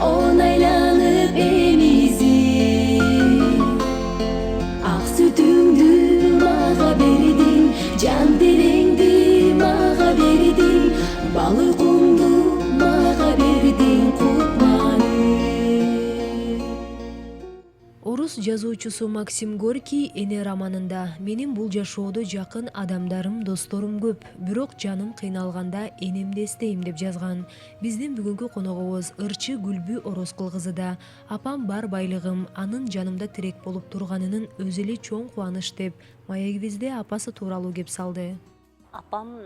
он айланып эмизи. Ак сүтүңдү мага бердиң, жан денеңди мага бердиң, бал уйкуңду мага бердиң, кутманы. Орус жазуучусу Максим Горький эне романында менин бул жашоодо жакын адамдарым, досторум көп, бирок жаным кыйналганда энемди эстейм деп жазган. Биздин бүгүнкү коногубуз ырчы Гүлбү Ороскул кызы да. Апам бар байлыгым, анын жанымда тирек болуп турганынын өзү эле чоң кубаныч деп маегибизде апасы тууралуу кеп салды. Апам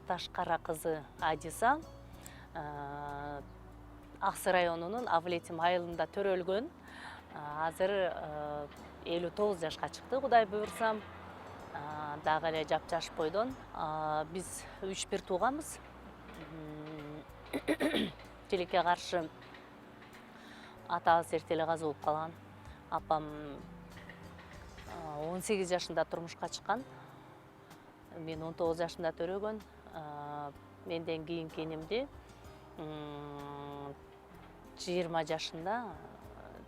Ташкара кызы Адиса Аксы районунун Авлетим айылында төрөлгөн. Азыр 59 жашка чыкты, Кудай буйрса. Дагы эле жапжаш бойдон. Биз 3-1 тууганбыз. Тилекке каршы атабыз эрте эле каза болуп калган. Апам 18 жашында турмушка чыккан. Мен 19 жашында төрөгөн. Менден кийинки энемди 20 жашында,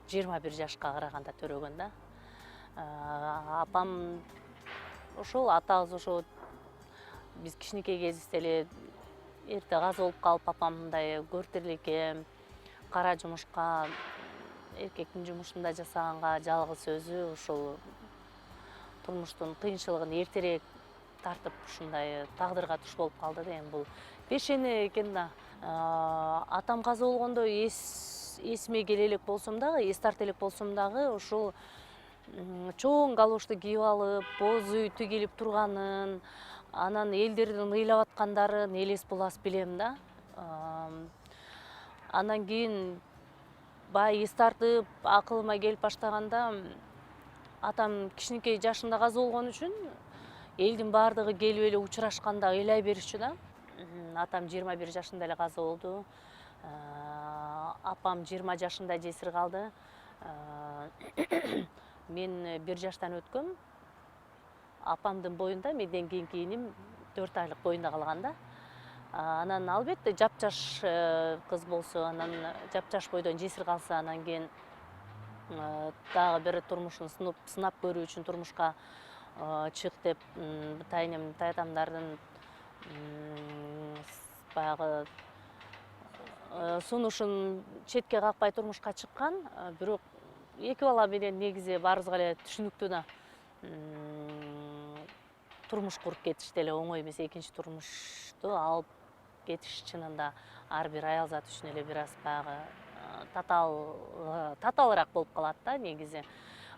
21 жашка караганда төрөгөн да. Апам ошол атабыз ошо биз кичинекей кезибизде эле эрте каза болуп калып, апам мындай көртөрлүккө, кара жумушка, эркектин жумушунда жасаганга жалгыз өзү ошол турмуштун кыйынчылыгын эртерээк тартып ушундай тагдырга туш болуп калды деген бул пешене экен да. Атам каза болгондо эсиме келе элек болсом дагы, эс тарта элек болсом дагы ошол чоң галошту кийип алып, боз үй тигилип турганын, анан элдердин ыйлап аткандарын элес булас билем да. Андан кийин баягы эс тартып, акылыма келип баштаганда атам кичинекей жашында каза болгон үчүн элдин баардыгы келип эле учурашканда ыйлай беришчү да. Атам 21 жашында эле каза болду. Апам 20 жашында жесир калды. Мен 1 жаштан өткөм. Апамдын боюнда менден кийинки иним 4 айлык боюнда калган да. Анан албетте жапжаш кыз болсо, анан жапжаш бойдон жесир калса, анан кийин дагы бир турмушун сынап көрүү үчүн турмушка чык деп тайнем, тайтамдардын баягы сунушун четке какпай турмушка чыккан. Бирок эки бала менен негизи баарыбызга эле түшүнүктүү да. Турмуш куруп кетиш деле оңой эмес. Экинчи турмушту алып кетиш чынында ар бир аял зат үчүн эле бир аз баягы таталыраак болуп калат да негизи.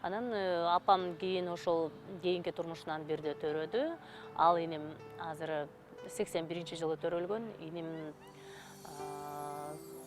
Анан апам кийин ошол кийинки турмушунан бирде төрөдү. Ал иним азыр 81-жылы төрөлгөн. Иним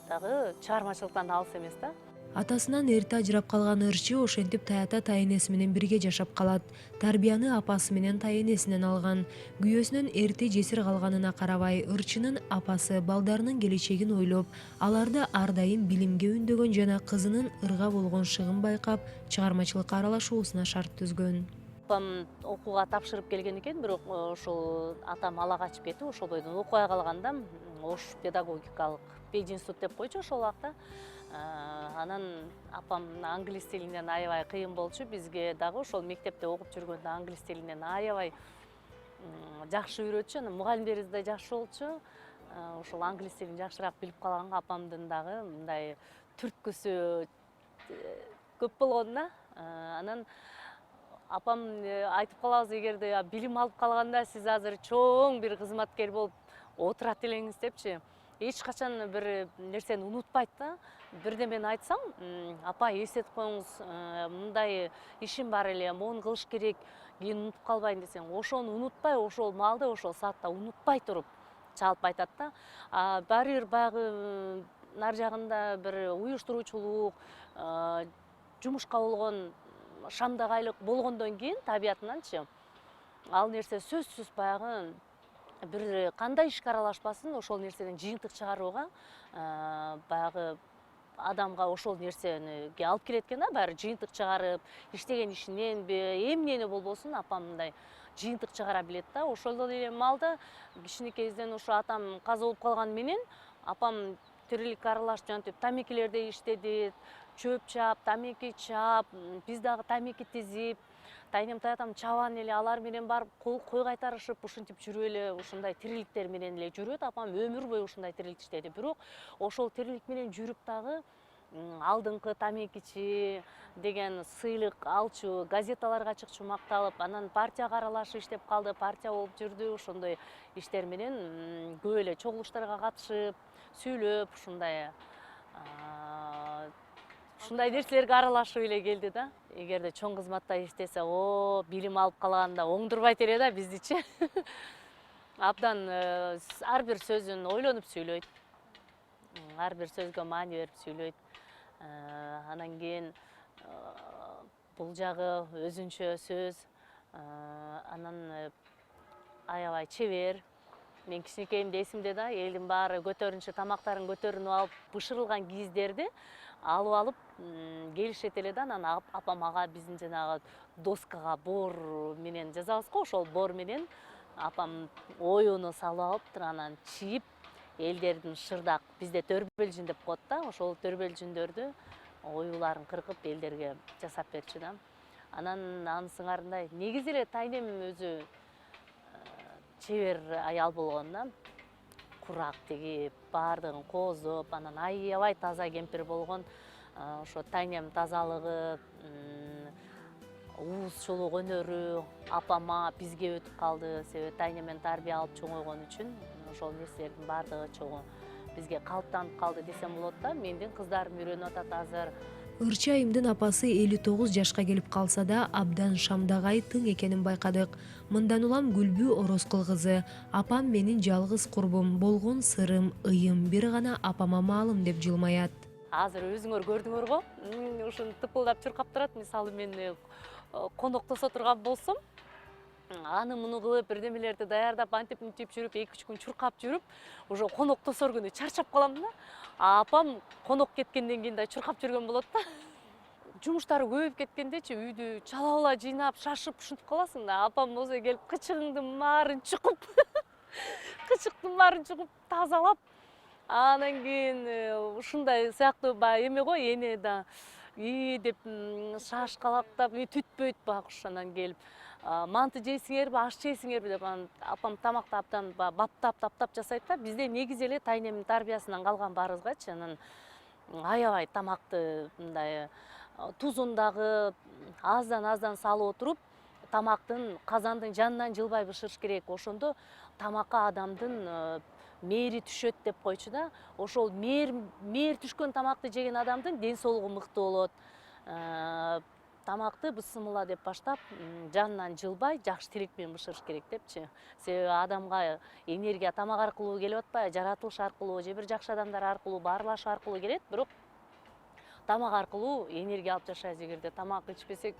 дагы чыгармачылыктан алыс эмес да. Атасынан эрте ажырап калган ырчы ошентип таята тайэнеси менен бирге жашап калат. Тарбияны апасы менен тайэнесинен алган. Күйөөсүнөн эрте жесир калганына карабай, ырчынын апасы балдарынын келечегин ойлоп, аларды ар дайым билимге үндөгөн жана кызынын ырга болгон шыгын байкап, чыгармачылыкка аралашуусуна шарт түзгөн. Апам окууга тапшырып келген экен, бирок ошол атам ала качып кетип, ошол бойдон окуй калганда Ош педагогикалык пединститут деп койчу ошол убакта. Анан апам англис тилинен аябай кыйын болчу. Бизге дагы ошол мектепте окуп жүргөндө англис тилинен аябай жакшы үйрөтчү. Анан мугалимдерибиз да жакшы болчу. Ошол англис тилин жакшыраак билип калганга апамдын дагы мындай түрткүсү көп болгон да. Анан апам айтып калабыз, эгерде билим алып калганда сиз азыр чоң бир кызматкер болуп отурат элеңиз депчи, эч качан бир нерсени унутпайт да. Бирдемени айтсам, апа эстетип коюңуз, мындай ишим бар эле, моуну кылыш керек, кийин унутуп калбайын десең, ошону унутпай, ошол маалда, ошол саатта унутпай туруп чалып айтат да. Баары бир баягы нар жагында бир уюштуруучулук, жумушка болгон шамдагайлык болгондон кийин табиятынанчы, ал нерсе сөзсүз баягы бир кандай ишке аралашпасын, ошол нерседен жыйынтык чыгарууга баягы адамга ошол нерсени алып келет экен да. Баары жыйынтык чыгарып, иштеген ишинен эмнени болбосун апам мындай жыйынтык чыгара билет да. Ошол эле маалда кичинекейибизден ошо атам каза болуп калганы менен апам тирилик аралаш жанагы тамекилерде иштеди, чөп чаап, тамеки чаап, биз дагы тамеки тизип, тайнем таятам чабан эле алар менен барып кой кайтарышып ушинтип жүрүп эле ушундай тириликтер менен эле жүрөт. Апам өмүр бою ушундай тирилик иштеди. Бирок ошол тирилик менен жүрүп дагы алдыңкы тамекичи деген сыйлык алчу, газеталарга чыкчу макталып, анан партияга аралашып иштеп калды, партия болуп жүрдү. Ошондой иштер менен көп эле чогулуштарга катышып, сүйлөп, ушундай нерселерге аралашып эле келди да. Эгерде чоң кызматта иштесе, билим алып калганда оңдурбайт эле да биздичи. Абдан ар бир сөзүн ойлонуп сүйлөйт. Ар бир сөзгө маани берип сүйлөйт. Анан кийин бул жагы өзүнчө сөз. Анан аябай чебер. Мен кичинекейимде эсимде да, элдин баары көтөрүнчү тамактарын көтөрүнүп алып, бышырылган кийиздерди алып алып келишет эле да. Анан апам ага биздин жанагы доскага боор менен жазабыз го, ошол боор менен апам оюну салып алыптыр, анан чийип элдердин шырдак, бизде төрбөлжүн деп коет да, ошол төрбөлжүндөрдү оюларын кыркып элдерге жасап берчү да. Анан анын сыңарындай негизи эле тайнем өзү чебер аял болгон да. Курак тигип, баардыгын коозоп, анан аябай таза кемпир болгон. Ошо тайнем тазалыгы, ууз чулук өнөрү апама, бизге өтүп калды. Себеби тайнемен тарбия алып чоңойгон үчүн ошол нерселердин баардыгы чогуу бизге калыптанып калды десем болот да. Мендин кыздарым үйрөнүп атат азыр. Ырчы айымдын апасы 59 жашка келип калса да, абдан шамдагай тың экенин байкадык. Мындан улам Гүлбү Ороскул кызы: "Апам менин жалгыз курбум, болгон сырым, ыйым, бир гана апама маалым" деп жылмаят. Азыр өзүңөр көрдүңөр го, ушуну тыпылдап чуркап турат. Мисалы мен коноктосо турган болсом, аны муну кылып, бирдемелерди даярдап, антип мынтип жүрүп, 2-3 күн чуркап жүрүп, уже коноктосор күнү чарчап калам да. Апам конок кеткенден кийин да чуркап жүргөн болот да. Жумуштары көбөйүп кеткендечи, үйдү чала жыйнап, шашып ушинтип каласың да. Апам болсо келип кычыгыңдын баарын чукуп, тазалап, анан кийин ушундай сыяктуу баягы эме го, эне да деп шашкалактап, түтпөйт багыш. Анан келип манты жейсиңерби, аш жейсиңерби деп апам тамакты абдан баптап, таптап жасайт да. Бизде негизи эле тайнемдин тарбиясынан калган баарыбызгачы. Анан аябай тамакты мындай тузун дагы аздан салып отуруп, тамактын казандын жанынан жылбай бышырыш керек. Ошондо тамакка адамдын мээри түшөт деп койчу да. Ошол мээр түшкөн тамакты жеген адамдын ден соолугу мыкты болот. Тамакты бысымыла деп баштап, жанынан жылбай, жакшы тилек менен бышырыш керек депчи. Себеби адамга энергия тамак аркылуу келип атпайбы, жаратылыш аркылуу же бир жакшы адамдар аркылуу, баарлашуу аркылуу келет, бирок тамак аркылуу энергия алып жашайбыз. Эгерде тамак ичпесек,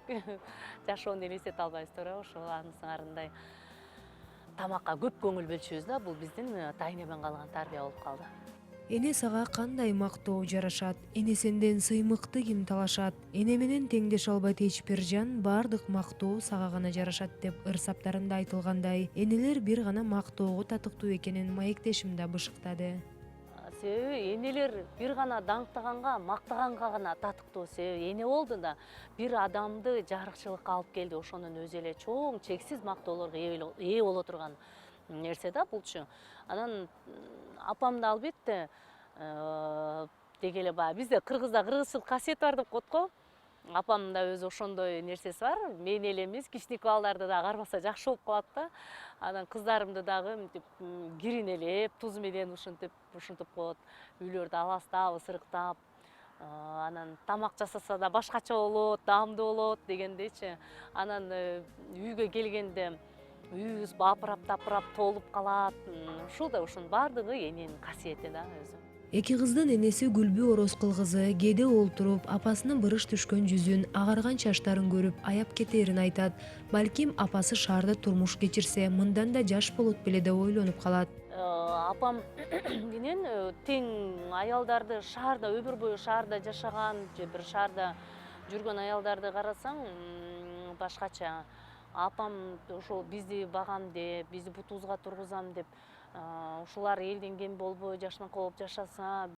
жашоону элестете албайбыз туура. Ошол анын сыңарындай тамакка көп көңүл бөлчүбүз да. Бул биздин тайнемен калган тарбия болуп калды. Эне сага кандай мактоо жарашат? Энесинден сыймыкты ким талашат? Эне менен теңдеше албайт эч бир жан, баардык мактоо сага гана жарашат деп ырсаптарында айтылгандай, энелер бир гана мактоого татыктуу экенин маектешим да бышыктады. Себеби энелер бир гана даңктаганга, мактаганга гана татыктуу. Себеби эне болду да бир адамды жарыкчылыкка алып келди. Ошонун өзү эле чоң, чексиз мактоолорго ээ боло турган нерсе да булчу. Анан апамды албетте деги эле баягы бизде кыргызда кыргызчылык касиет бар деп коет го. Апамда өзү ошондой нерсеси бар. Мен эле эмес, кичине балдарды да кармаса жакшы болуп калат да. Анан кыздарымды дагы мынтип киринелеп, туз менен ушинтип коет. Үйлөрдү аластап, ысырыктап, анан тамак жасаса да башкача болот, даамдуу болот дегендейчи. Анан үйгө келгенде үйүбүз апырап толуп калат. Ушул да ушунун баардыгы эненин касиети да өзү. Эки кыздын энеси Гүлбү Ороскул кызы кээде олтуруп, апасынын бырыш түшкөн жүзүн, агарган чачтарын көрүп аяп кетерин айтат. Балким апасы шаарда турмуш кечирсе, мындан да жаш болот беле деп ойлонуп калат. Апам менен тең аялдарды шаарда, өмүр бою шаарда жашаган же бир шаарда жүргөн аялдарды карасаң башкача. Апам ошол бизди багам деп, бизди бутубузга тургузам деп, ушулар элден кем болбой, жашынакай болуп жашаса,